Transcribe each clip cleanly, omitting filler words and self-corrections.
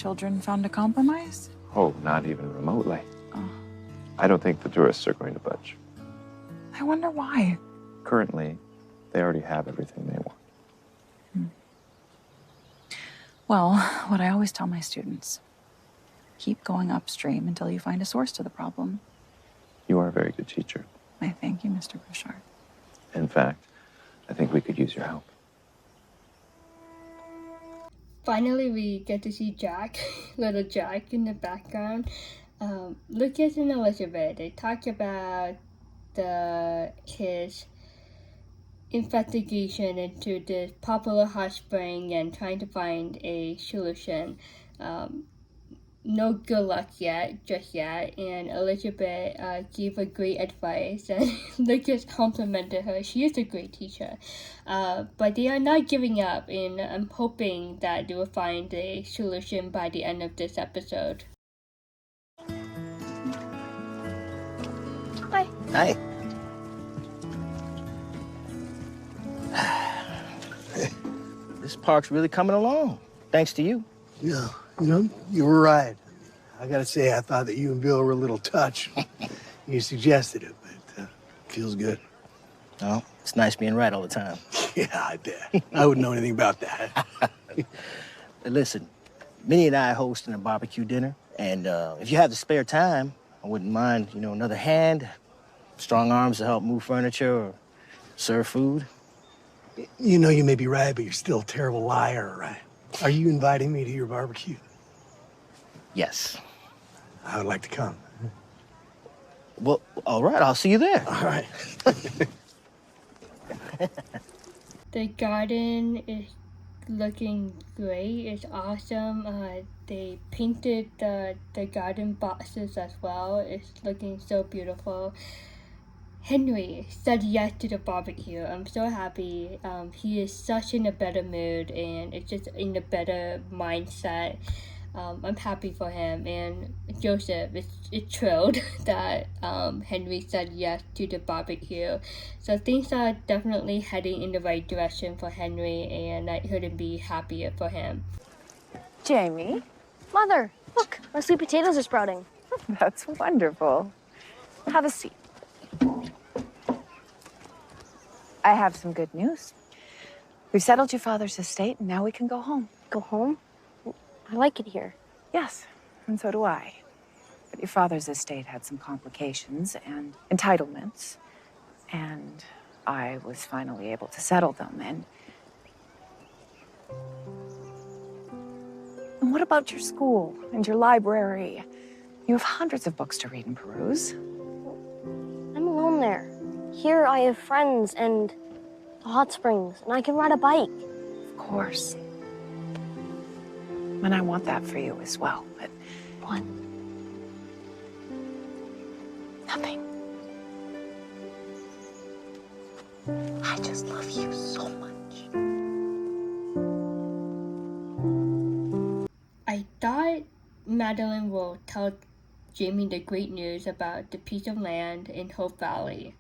children found a compromise? Oh, not even remotely. Oh. I don't think the tourists are going to budge. I wonder why. Currently, they already have everything they want. Well, what I always tell my students, keep going upstream until you find a source to the problem. You are a very good teacher. I thank you, Mr. Bouchard. In fact, I think we could use your help. Finally, we get to see Jack, little Jack in the background. Lucas and Elizabeth, they talk about his investigation into this popular hot spring and trying to find a solution. No good luck just yet, and Elizabeth gave a great advice, and Lucas complimented her. She is a great teacher, but they are not giving up, and I'm hoping that they will find a solution by the end of this episode. Hi. Hi. This park's really coming along, thanks to you. Yeah, you were right. I gotta say, I thought that you and Bill were a little touched. You suggested it, but feels good. Oh, it's nice being right all the time. Yeah, I bet. I wouldn't know anything about that. Listen, Minnie and I are hosting a barbecue dinner, and if you have the spare time, I wouldn't mind, another hand, strong arms to help move furniture or serve food. You know you may be right, but you're still a terrible liar, right? Are you inviting me to your barbecue? Yes. I would like to come. Well, all right, I'll see you there. All right. The garden is looking great. It's awesome. They painted the garden boxes as well. It's looking so beautiful. Henry said yes to the barbecue. I'm so happy. He is such in a better mood and it's just in a better mindset. I'm happy for him, and Joseph is thrilled that Henry said yes to the barbecue. So things are definitely heading in the right direction for Henry, and I couldn't be happier for him. Jamie? Mother, look, my sweet potatoes are sprouting. That's wonderful. Have a seat. I have some good news. We've settled your father's estate, and now we can go home. Go home? I like it here. Yes, and so do I. But your father's estate had some complications and entitlements, and I was finally able to settle them, and what about your school and your library? You have hundreds of books to read and peruse. I'm alone there. Here I have friends and the hot springs, and I can ride a bike. Of course. And I want that for you as well, but... What? Nothing. I just love you so much. I thought Madeline will tell Jamie the great news about the piece of land in Hope Valley.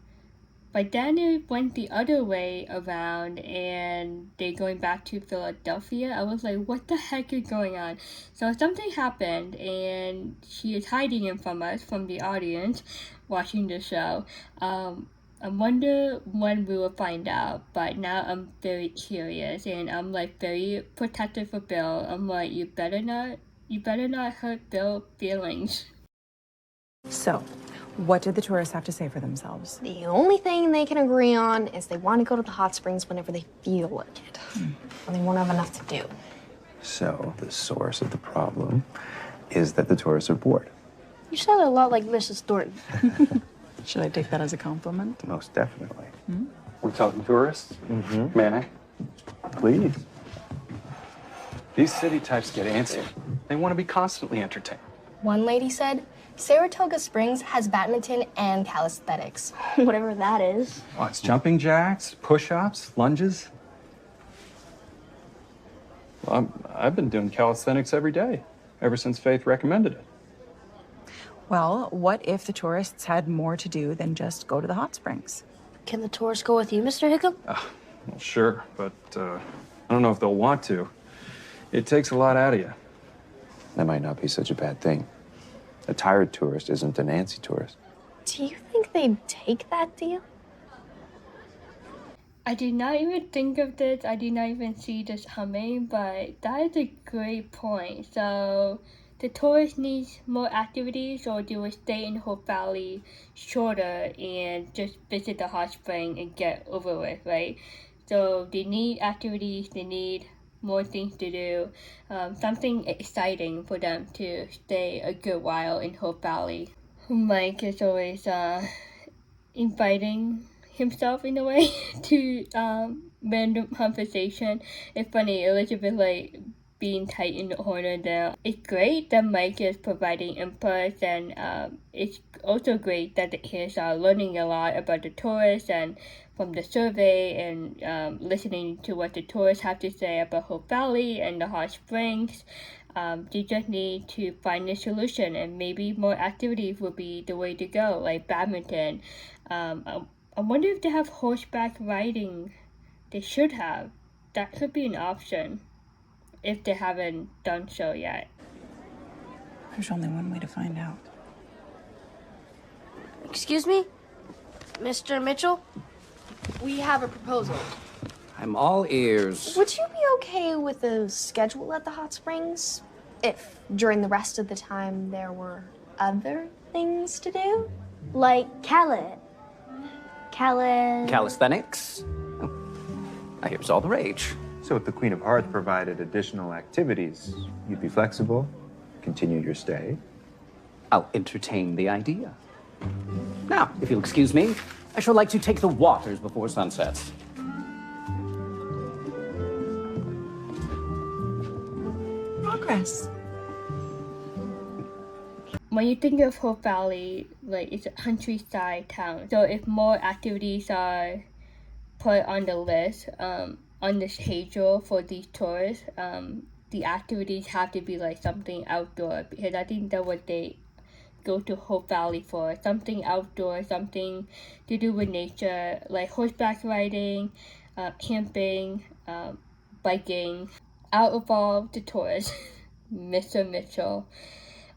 But then it went the other way around and they're going back to Philadelphia. I was like, what the heck is going on? So something happened and she is hiding it from us, from the audience watching the show. I wonder when we will find out, but now I'm very curious and I'm like very protective for Bill. I'm like, you better not hurt Bill's feelings. So, what did the tourists have to say for themselves? The only thing they can agree on is they want to go to the hot springs whenever they feel like it. And they won't have enough to do. So the source of the problem is that the tourists are bored. You sound a lot like Mrs. Thornton. Should I take that as a compliment? Most definitely. We're talking tourists? Mm-hmm. May I? Please. These city types get antsy. They want to be constantly entertained. One lady said, Saratoga Springs has badminton and calisthenics. Whatever that is. Oh, it's jumping jacks, push-ups, lunges. Well, I've been doing calisthenics every day, ever since Faith recommended it. Well, what if the tourists had more to do than just go to the hot springs? Can the tourists go with you, Mr. Hickam? Well, sure, but I don't know if they'll want to. It takes a lot out of you. That might not be such a bad thing. A tired tourist isn't a Nancy tourist. Do you think they'd take that deal? I did not even think of this. I did not even see this coming, but that is a great point. So the tourists need more activities, or they will stay in Hope Valley shorter and just visit the hot spring and get over with, right? So they need activities, they need more things to do, something exciting for them to stay a good while in Hope Valley. Mike is always inviting himself in a way to random conversation. It's funny, Elizabeth like being tight in the corner there. It's great that Mike is providing input, and it's also great that the kids are learning a lot about the tourists and from the survey, and listening to what the tourists have to say about Hope Valley and the hot springs. They just need to find a solution, and maybe more activities will be the way to go, like badminton. I wonder if they have horseback riding. They should have. That could be an option if they haven't done so yet. There's only one way to find out. Excuse me? Mr. Mitchell? We have a proposal. I'm all ears. Would you be okay with a schedule at the hot springs if during the rest of the time there were other things to do? Like Calisthenics? Oh, I hear it's all the rage. So if the Queen of Hearts provided additional activities, you'd be flexible, continue your stay. I'll entertain the idea. Now, if you'll excuse me, I should like to take the waters before sunset. Progress. When you think of Hope Valley, like it's a countryside town. So if more activities are put on the list, on the schedule for these tourists, the activities have to be like something outdoor, because I think that's what they go to Hope Valley for. Something outdoor, something to do with nature, like horseback riding, camping, biking. Out of all the tourists, Mr. Mitchell.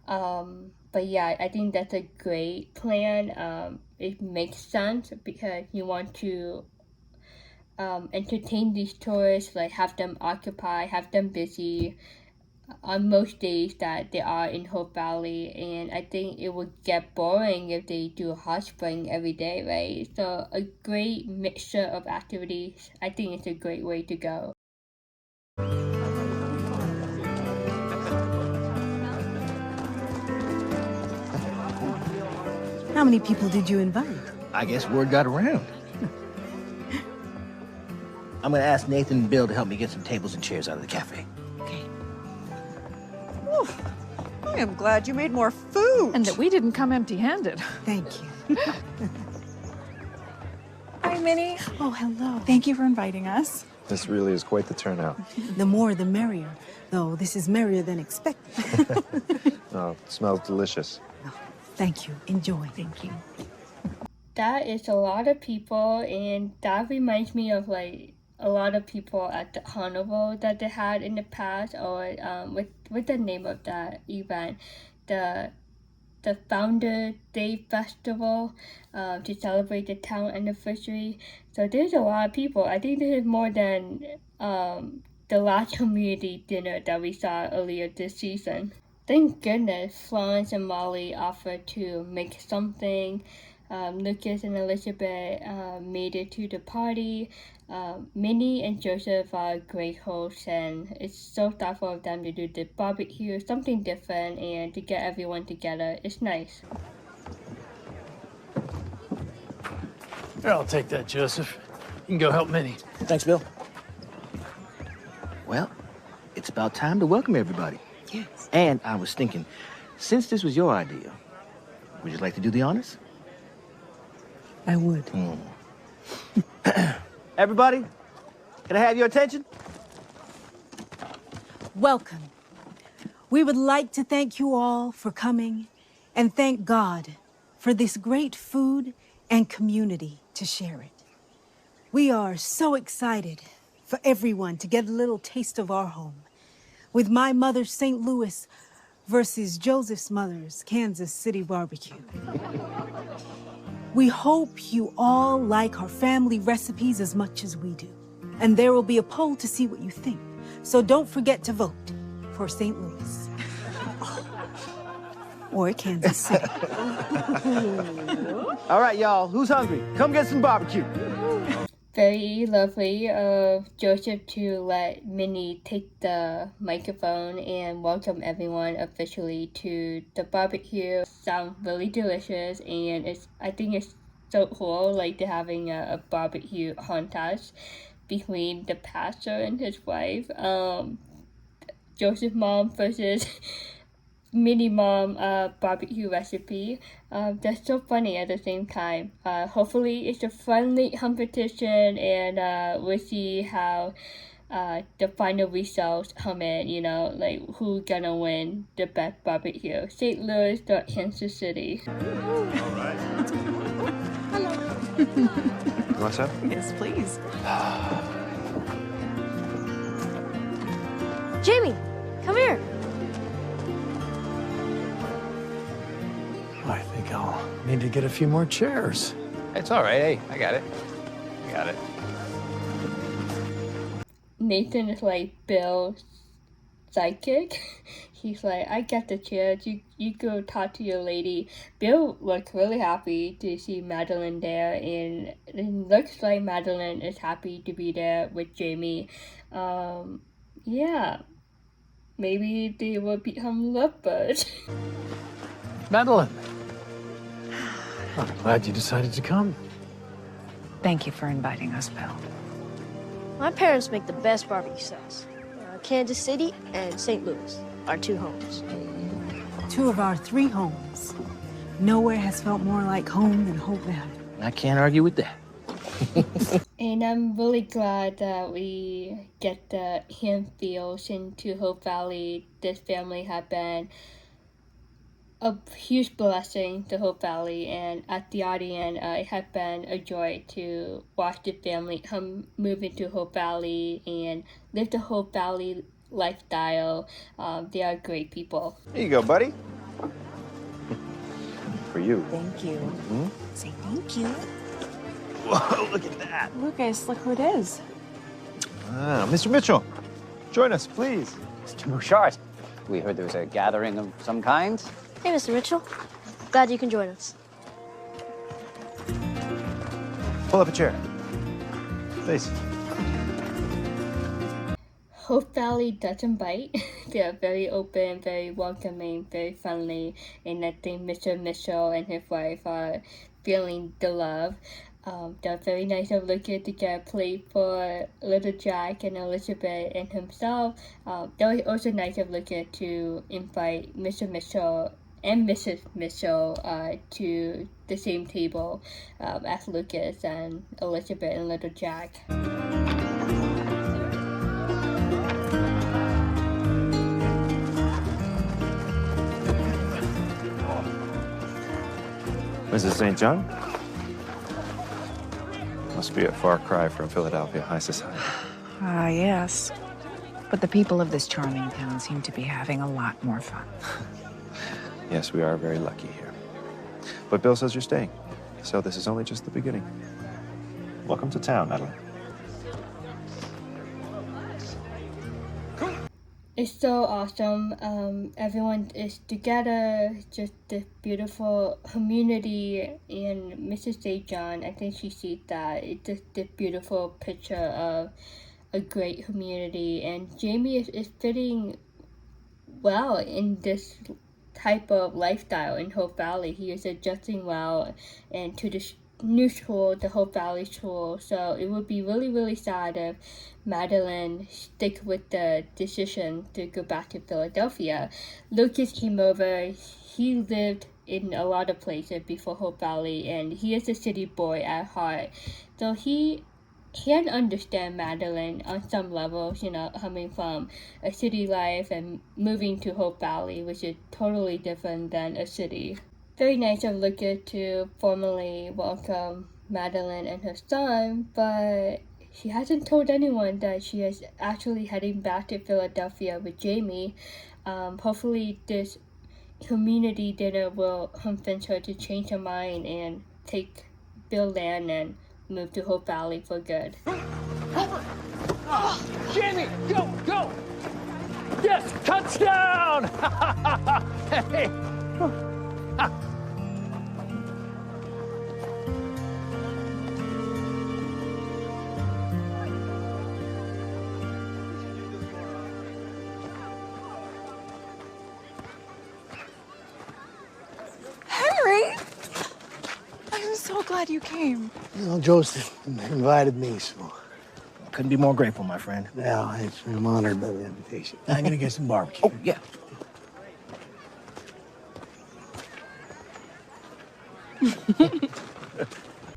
But yeah, I think that's a great plan. It makes sense because you want to entertain these tourists, like have them occupied, have them busy on most days that they are in Hope Valley. And I think it would get boring if they do a hot spring every day, right? So a great mixture of activities, I think it's a great way to go. How many people did you invite? I guess word got around. I'm gonna ask Nathan and Bill to help me get some tables and chairs out of the cafe. Okay. Oof. I am glad you made more food. And that we didn't come empty-handed. Thank you. Hi, Minnie. Oh, hello. Thank you for inviting us. This really is quite the turnout. The more, the merrier. Though this is merrier than expected. Oh, it smells delicious. Thank you. Enjoy. Thank you. That is a lot of people, and that reminds me of like a lot of people at the carnival that they had in the past, or with the name of that event, the Founder Day Festival, to celebrate the town anniversary. So there's a lot of people. I think this is more than the last community dinner that we saw earlier this season. Thank goodness Florence and Molly offered to make something. Lucas and Elizabeth made it to the party. Minnie and Joseph are great hosts, and it's so thoughtful of them to do the barbecue, something different, and to get everyone together. It's nice. Here, I'll take that, Joseph. You can go help Minnie. Thanks, Bill. Well, it's about time to welcome everybody. Yes. And I was thinking, since this was your idea, would you like to do the honors? I would. Everybody, can I have your attention? Welcome. We would like to thank you all for coming and thank God for this great food and community to share it. We are so excited for everyone to get a little taste of our home. With my mother's St. Louis versus Joseph's mother's Kansas City barbecue. We hope you all like our family recipes as much as we do. And there will be a poll to see what you think. So don't forget to vote for St. Louis. Or Kansas City. All right, y'all, who's hungry? Come get some barbecue. Very lovely of Joseph to let Minnie take the microphone and welcome everyone officially to the barbecue. Sounds really delicious, and I think it's so cool, like they're having a barbecue contest between the pastor and his wife. Joseph's mom versus Minnie mom barbecue recipe. That's so funny at the same time. Hopefully it's a friendly competition, and we'll see how the final results come in, you know, like who's gonna win the best barbecue. St. Louis or Kansas City. You want some? Yes, please. Jamie, come here. I think I'll need to get a few more chairs. It's all right. Hey, I got it. I got it. Nathan is like Bill's sidekick. He's like, I got the chairs. You go talk to your lady. Bill looks really happy to see Madeline there, and it looks like Madeline is happy to be there with Jamie. Yeah, maybe they will become lovebirds. Madeline, I'm glad you decided to come. Thank you for inviting us, Bill. My parents make the best barbecue sauce. Kansas City and St. Louis, our two homes. 2 of our 3 homes. Nowhere has felt more like home than Hope Valley. I can't argue with that. And I'm really glad that we get the hand feels into Hope Valley. This family have been a huge blessing to Hope Valley, and at the audience, it has been a joy to watch the family move into Hope Valley and live the Hope Valley lifestyle. They are great people. Here you go, buddy. For you. Thank you. Mm-hmm. Say thank you. Whoa, look at that. Lucas, look who it is. Ah, Mr. Mitchell, join us, please. Mr. Bouchard, we heard there was a gathering of some kind. Hey, Mr. Mitchell. Glad you can join us. Pull up a chair. Please. Hope Valley doesn't bite. They are very open, very welcoming, very friendly, and I think Mr. Mitchell and his wife are feeling the love. They're very nice of looking to get a plate for little Jack and Elizabeth and himself. They were also nice of looking to invite Mr. Mitchell and Mrs. Mitchell to the same table as Lucas and Elizabeth and little Jack. Mrs. St. John? Must be a far cry from Philadelphia high society. Ah, yes. But the people of this charming town seem to be having a lot more fun. Yes, we are very lucky here. But Bill says you're staying, so this is only just the beginning. Welcome to town, Madeline. It's so awesome. Everyone is together, just this beautiful community. And Mrs. St. John, I think she sees that. It's just this beautiful picture of a great community. And Jamie is fitting well in this type of lifestyle in Hope Valley. He is adjusting well and to this new school, the Hope Valley school. So it would be really, really sad if Madeline stick with the decision to go back to Philadelphia. Lucas came over. He lived in a lot of places before Hope Valley, and he is a city boy at heart. So he can understand Madeline on some levels, you know, coming from a city life and moving to Hope Valley, which is totally different than a city. Very nice of Lucas to formally welcome Madeline and her son, but she hasn't told anyone that she is actually heading back to Philadelphia with Jamie. Hopefully this community dinner will convince her to change her mind and take Bill land and move to Hope Valley for good. Jamie, go! Yes, touchdown! Hey. Henry! I'm so glad you came. You know, Joseph invited me, so. Couldn't be more grateful, my friend. Yeah, I'm honored by the invitation. I'm gonna get some barbecue. Oh, yeah.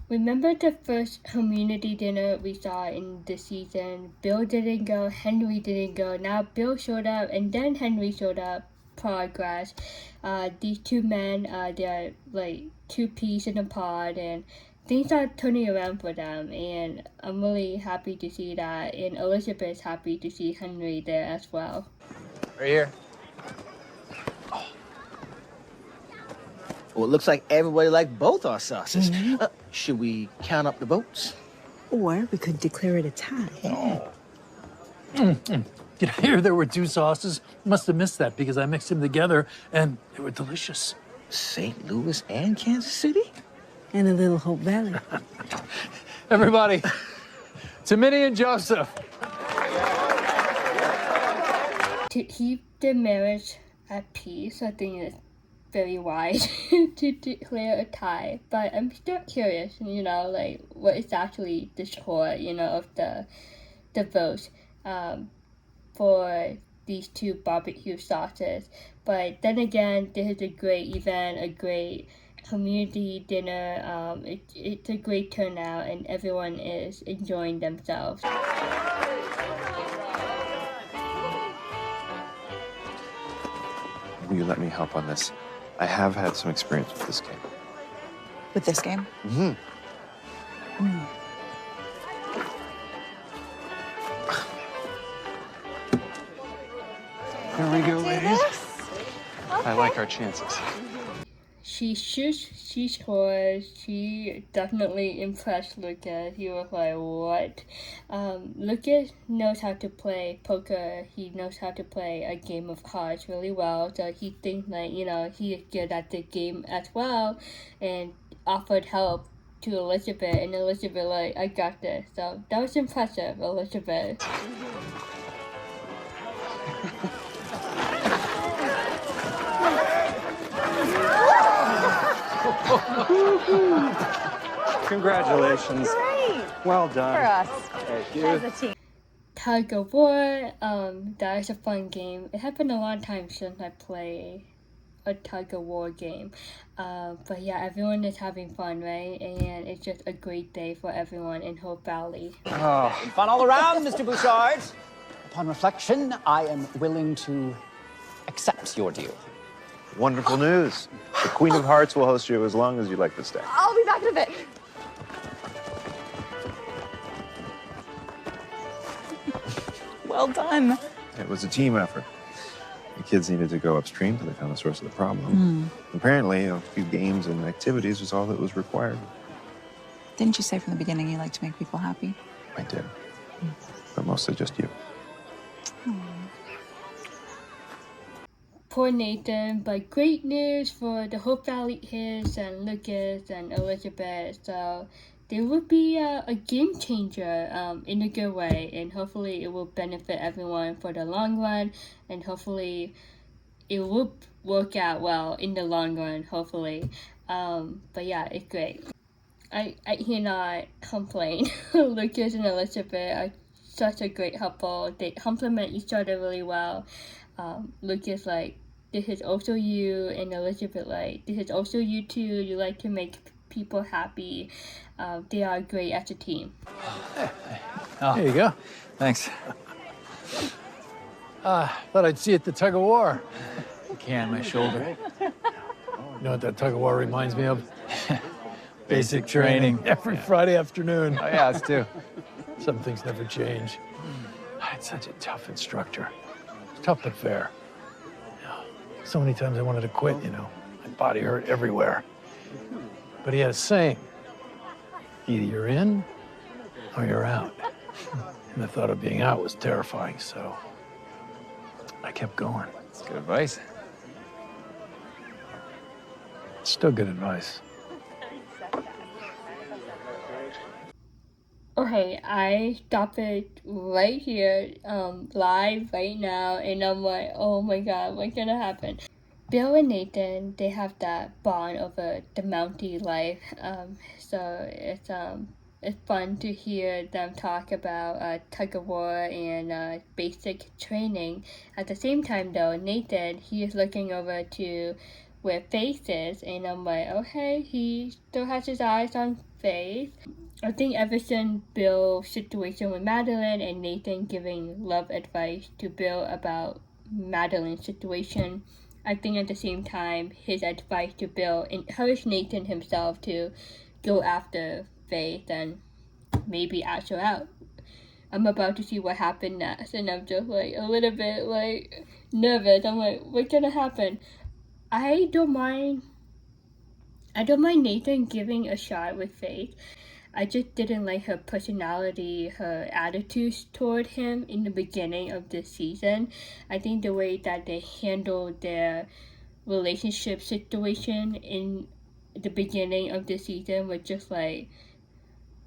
Remember the first community dinner we saw in the season? Bill didn't go, Henry didn't go. Now Bill showed up, and then Henry showed up. Progress. These two men, they're like two peas in a pod, and things are turning around for them. And I'm really happy to see that. And Elizabeth's happy to see Henry there as well. Right here. Well, it looks like everybody liked both our sauces. Should we count up the votes? Or we could declare it a tie. Did I hear there were two sauces? Must have missed that because I mixed them together and they were delicious. St. Louis and Kansas City? And a little Hope Valley. Everybody, to Minnie and Joseph. To keep the marriage at peace, I think it's very wise to declare a tie. But I'm still curious, like what is actually the score, of the votes for these two barbecue sauces. But then again, this is a great event, a great community dinner. It's a great turnout, and everyone is enjoying themselves. Will you let me help on this? I have had some experience with this game. With this game? Mm-hmm. Here we go, ladies. I like our chances. She scores. She definitely impressed Lucas. He was like, what? Lucas knows how to play poker. He knows how to play a game of cards really well. So he thinks like, he is good at the game as well, and offered help to Elizabeth. And Elizabeth like, I got this. So that was impressive, Elizabeth. Congratulations. Great. Well done. For us. Thank you. As a team. Tug of War, that is a fun game. It happened a long time since I played a tug of war game. But yeah, everyone is having fun, right? And it's just a great day for everyone in Hope Valley. Oh. Fun all around, Mr. Bouchard. Upon reflection, I am willing to accept your deal. Wonderful news. The Queen of Hearts will host you as long as you'd like to stay. I'll be back in a bit. Well done. It was a team effort. The kids needed to go upstream till they found the source of the problem. Apparently, a few games and activities was all that was required. Didn't you say from the beginning you like to make people happy? I did. But mostly just you. Poor Nathan, but great news for the Hope Valley kids and Lucas and Elizabeth. So they will be a game changer in a good way, and hopefully it will benefit everyone for the long run, and hopefully it will work out well in the long run, hopefully. But yeah, it's great. I cannot complain. Lucas and Elizabeth are such a great couple. They complement each other really well. Lucas like, this is also you, and Elizabeth like, this is also you too. You like to make people happy. They are great as a team. Oh. There you go. Thanks. Thought I'd see you at the tug of war. I can't, my shoulder. You know what that tug of war reminds me of? Basic training every Friday afternoon. Oh yeah, us too. Some things never change. I had such a tough instructor. Tough but fair. So many times I wanted to quit, you know. My body hurt everywhere. But he had a saying, either you're in or you're out. And the thought of being out was terrifying, so I kept going. That's good advice. Still good advice. Okay, I stop it right here, live right now, and I'm like, oh my god, what's gonna happen? Bill and Nathan, they have that bond over the Mountie life, so it's fun to hear them talk about tug of war and basic training. At the same time, though, Nathan, he is looking over to where Faith is, and I'm like, okay, he still has his eyes on Faith. I think ever since Bill's situation with Madeline and Nathan giving love advice to Bill about Madeline's situation, I think at the same time his advice to Bill encouraged Nathan himself to go after Faith and maybe ask her out. I'm about to see what happened next, and I'm just like a little bit like nervous. I'm like, what's gonna happen? I don't mind Nathan giving a shot with Faith. I just didn't like her personality, her attitudes toward him in the beginning of this season. I think the way that they handled their relationship situation in the beginning of the season was just like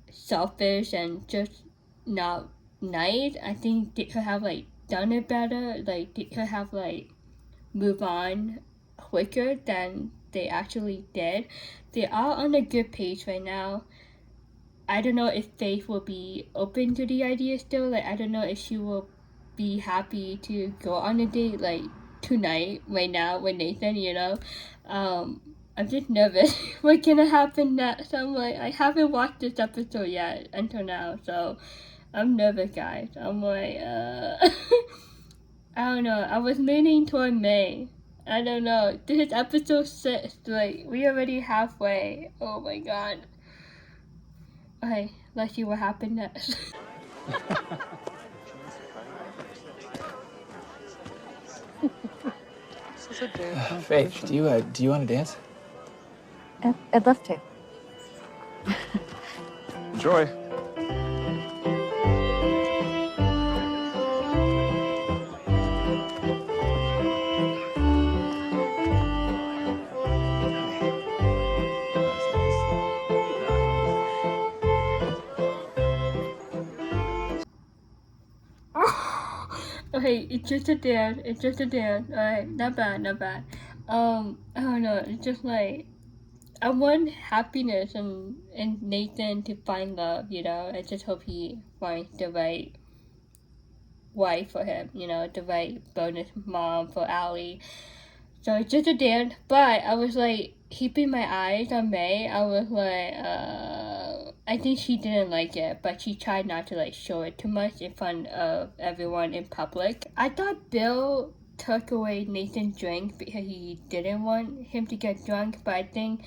selfish and just not nice. I think they could have like done it better. Like they could have like moved on quicker than they actually did. They are on a good pace right now. I don't know if Faith will be open to the idea still. Like, I don't know if she will be happy to go on a date, like, tonight, right now, with Nathan, you know? I'm just nervous. What's gonna happen next? I'm like, I haven't watched this episode yet until now, so I'm nervous, guys. I'm like, I don't know. I was leaning toward May. I don't know. This is episode 6. Like, we already halfway. Oh my god. Okay, let's see what happened next. Faith, do you want to dance? I'd love to. Enjoy. Okay, it's just a dance. Alright, not bad. I don't know, it's just like, I want happiness and Nathan to find love, you know? I just hope he finds the right wife for him, you know, the right bonus mom for Allie. So it's just a dance, but I was like, keeping my eyes on May, I was like, I think she didn't like it, but she tried not to like show it too much in front of everyone in public. I thought Bill took away Nathan's drink because he didn't want him to get drunk, but I think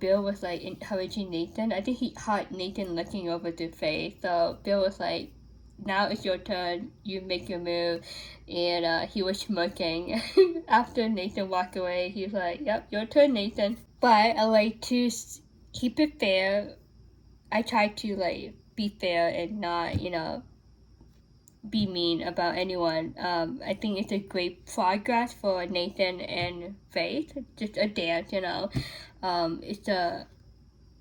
Bill was like encouraging Nathan. I think he caught Nathan looking over to Faith, so Bill was like, now it's your turn, you make your move. And he was smirking. After Nathan walked away, he was like, yep, your turn, Nathan. But I like to keep it fair. I try to like be fair and not, you know, be mean about anyone. I think it's a great progress for Nathan and Faith. Just a dance, you know.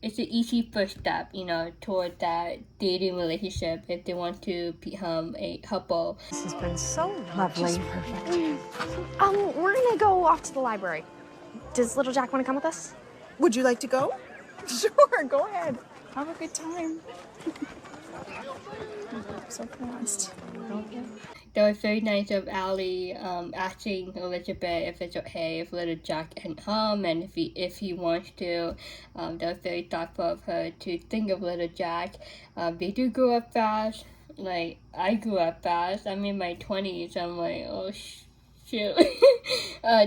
It's an easy first step, you know, toward that dating relationship if they want to become a couple. This has been so lovely. Perfect. We're gonna go off to the library. Does little Jack want to come with us? Would you like to go? Sure, go ahead. Have a good time. So fast. That was very nice of Allie asking Elizabeth if it's okay if little Jack can come and if he wants to. That was very thoughtful of her to think of little Jack. They do grow up fast. Like, I grew up fast. I'm in my 20s. I'm like, oh shoot.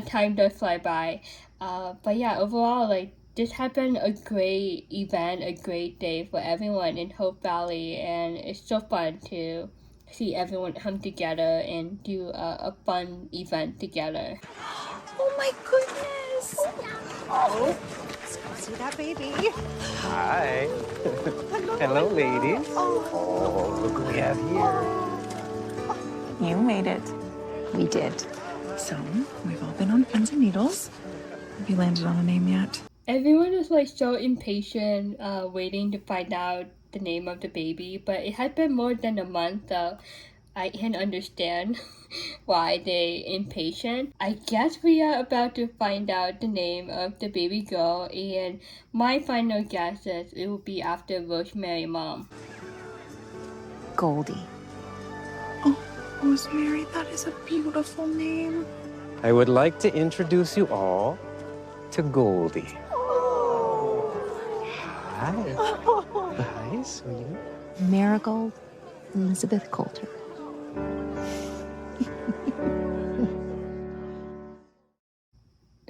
Time does fly by. But yeah, overall, like, this has been a great event, a great day for everyone in Hope Valley, and it's so fun to see everyone come together and do a fun event together. Oh my goodness. Oh, let's go see that baby. Hi. Hello, ladies. Oh, look what we have here. You made it. We did. So, we've all been on pins and needles. Have you landed on a name yet? Everyone is like so impatient, waiting to find out the name of the baby, but it had been more than a month, so I can understand why they impatient. I guess we are about to find out the name of the baby girl, and my final guess is it will be after Rosemary mom. Goldie. Oh, Rosemary, that is a beautiful name. I would like to introduce you all to Goldie. Hi. Hi, sweetie. Marigold Elizabeth Coulter.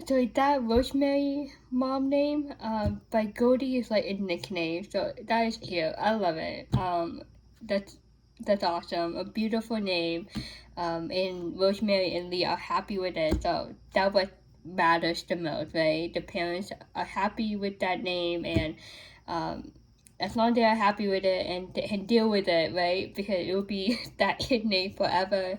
So is that Rosemary mom name? But Goldie is like a nickname, so that is cute. I love it. That's awesome. A beautiful name. And Rosemary and Lee are happy with it, so that what matters the most, right? The parents are happy with that name, and as long as they are happy with it and they can deal with it, right? Because it will be that kid name forever.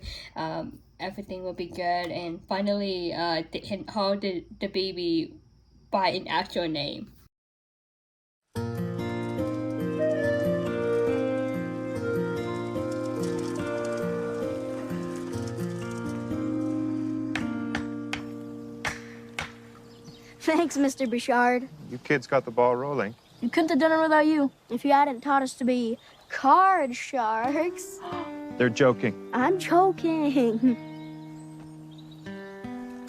Everything will be good, and finally, they can call the baby by an actual name. Thanks, Mr. Bouchard. You kids got the ball rolling. We couldn't have done it without you if you hadn't taught us to be card sharks. They're joking. I'm joking.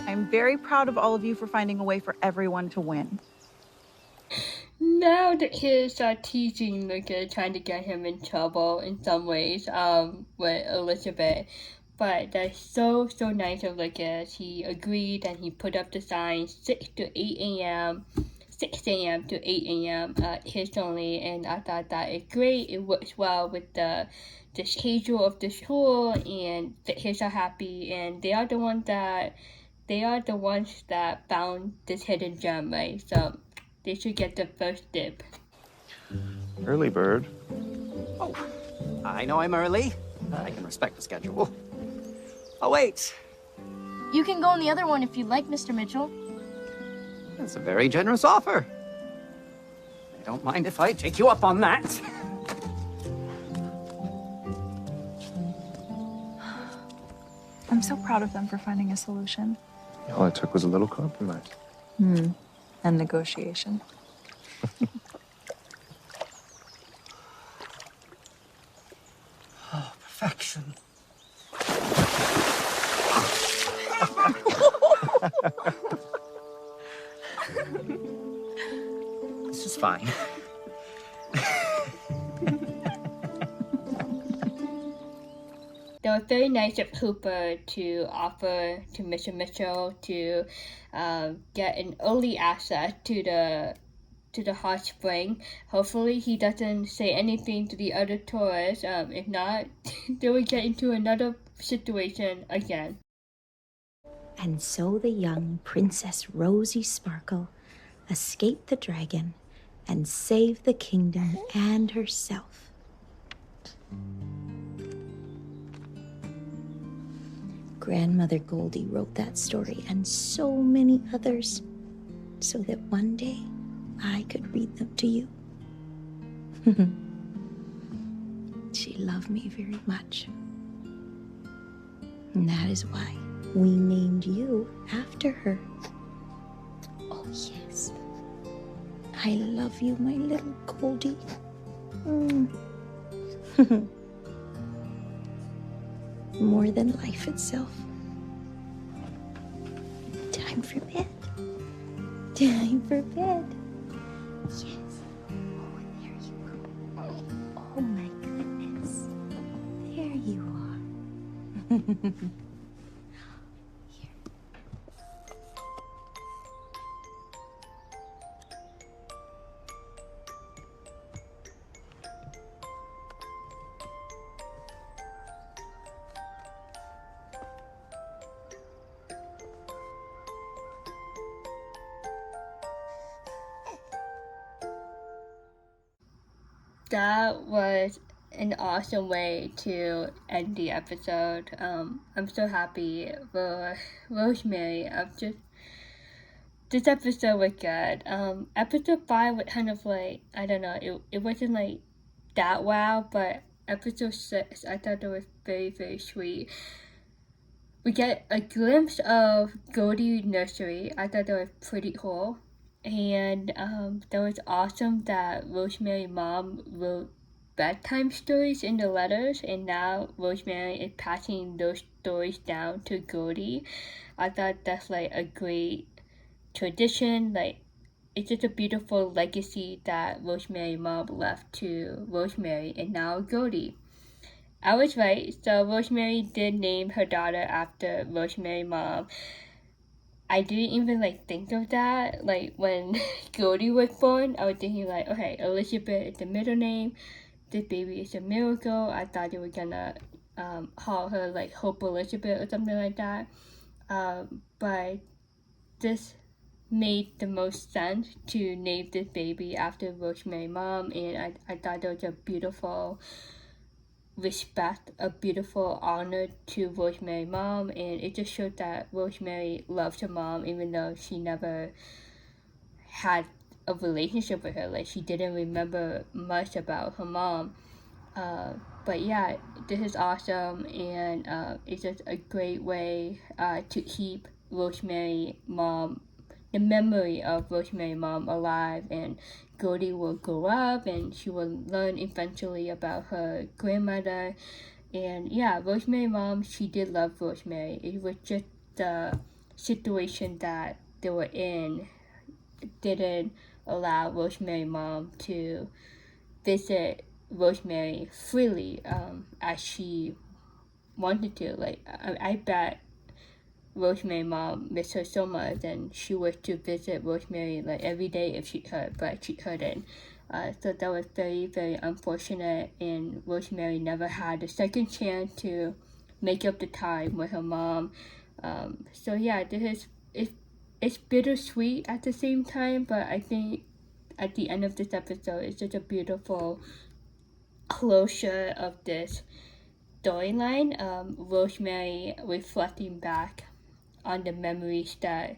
I'm very proud of all of you for finding a way for everyone to win. Now the kids are teasing Lucas, trying to get him in trouble in some ways, with Elizabeth. But that's so nice of Lucas. He agreed and he put up the sign 6 to 8 a.m. 6 a.m. to 8 a.m. Kids only, and I thought that is great. It works well with the schedule of the school, and the kids are happy, and they are the ones that found this hidden gem, right? So they should get the first dip. Early bird. Oh, I know I'm early. I can respect the schedule. Oh, wait. You can go in the other one if you'd like, Mr. Mitchell. That's a very generous offer. I don't mind if I take you up on that. I'm so proud of them for finding a solution. All it took was a little compromise. And negotiation. Oh, perfection. This is fine. That was very nice of Cooper to offer to Mr. Mitchell to get an early access to the hot spring. Hopefully he doesn't say anything to the other tourists. If not, they will get into another situation again. And so the young Princess Rosie Sparkle escaped the dragon and saved the kingdom and herself. Grandmother Goldie wrote that story and so many others so that one day I could read them to you. She loved me very much. And that is why we named you after her. Oh, yes. I love you, my little Goldie. More than life itself. Time for bed. Time for bed. Yes. Oh, there you are. Oh, my goodness. There you are. That was an awesome way to end the episode. I'm so happy for Rosemary. This episode was good. Episode 5 was kind of like, I don't know, it wasn't like that wow, but episode 6, I thought that was very, very sweet. We get a glimpse of Goldie Nursery. I thought that was pretty cool. And that was awesome that Rosemary's mom wrote bedtime stories in the letters, and now Rosemary is passing those stories down to Goldie. I thought that's like a great tradition. Like, it's just a beautiful legacy that Rosemary's mom left to Rosemary and now Goldie. I was right. So Rosemary did name her daughter after Rosemary's mom. I didn't even like think of that. Like when Goldie was born, I was thinking like, okay, Elizabeth is the middle name. This baby is a miracle. I thought they were gonna call her like Hope Elizabeth or something like that. But this made the most sense to name this baby after Rosemary's mom, and I thought that was a beautiful respect, a beautiful honor to Rosemary's mom, and it just showed that Rosemary loves her mom even though she never had a relationship with her. Like, she didn't remember much about her mom. But yeah, this is awesome, and it's just a great way to keep Rosemary's mom, the memory of Rosemary's mom alive, and Goldie will grow up and she will learn eventually about her grandmother. And yeah, Rosemary's mom, she did love Rosemary. It was just the situation that they were in didn't allow Rosemary's mom to visit Rosemary freely as she wanted to. Like, I bet Rosemary's mom missed her so much, and she wished to visit Rosemary like every day if she could, but she couldn't. So that was very, very unfortunate, and Rosemary never had a second chance to make up the time with her mom. So yeah, it's bittersweet at the same time, but I think at the end of this episode, it's such a beautiful closure of this storyline. Rosemary reflecting back on the memories that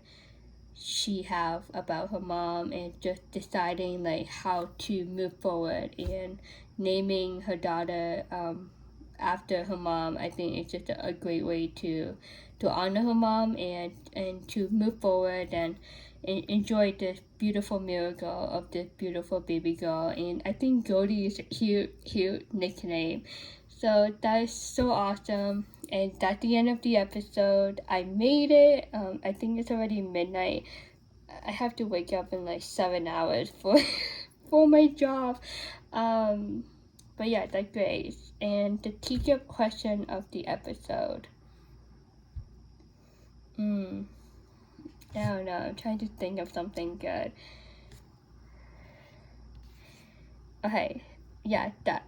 she have about her mom, and just deciding like how to move forward, and naming her daughter after her mom. I think it's just a great way to honor her mom and to move forward and enjoy this beautiful miracle of this beautiful baby girl. And I think Goldie is a cute nickname. So that is so awesome. And that's the end of the episode. I made it. I think it's already midnight. I have to wake up in like 7 hours for my job. But yeah, that's great. And the Teacup question of the episode. I don't know. I'm trying to think of something good. Okay. Yeah, that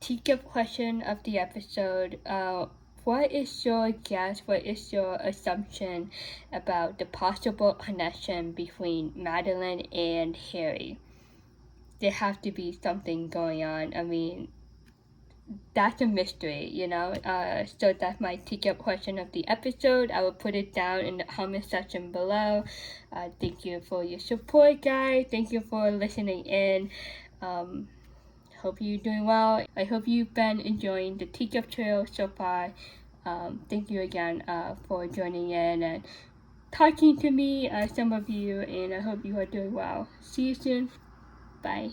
Teacup question of the episode. What is your guess? What is your assumption about the possible connection between Madeline and Harry? There has to be something going on. I mean, that's a mystery, you know? So that's my Teacup question of the episode. I will put it down in the comment section below. Thank you for your support, guys. Thank you for listening in. Hope you're doing well. I hope you've been enjoying the Teacup trail so far. Thank you again for joining in and talking to me, some of you, and I hope you are doing well. See you soon. Bye.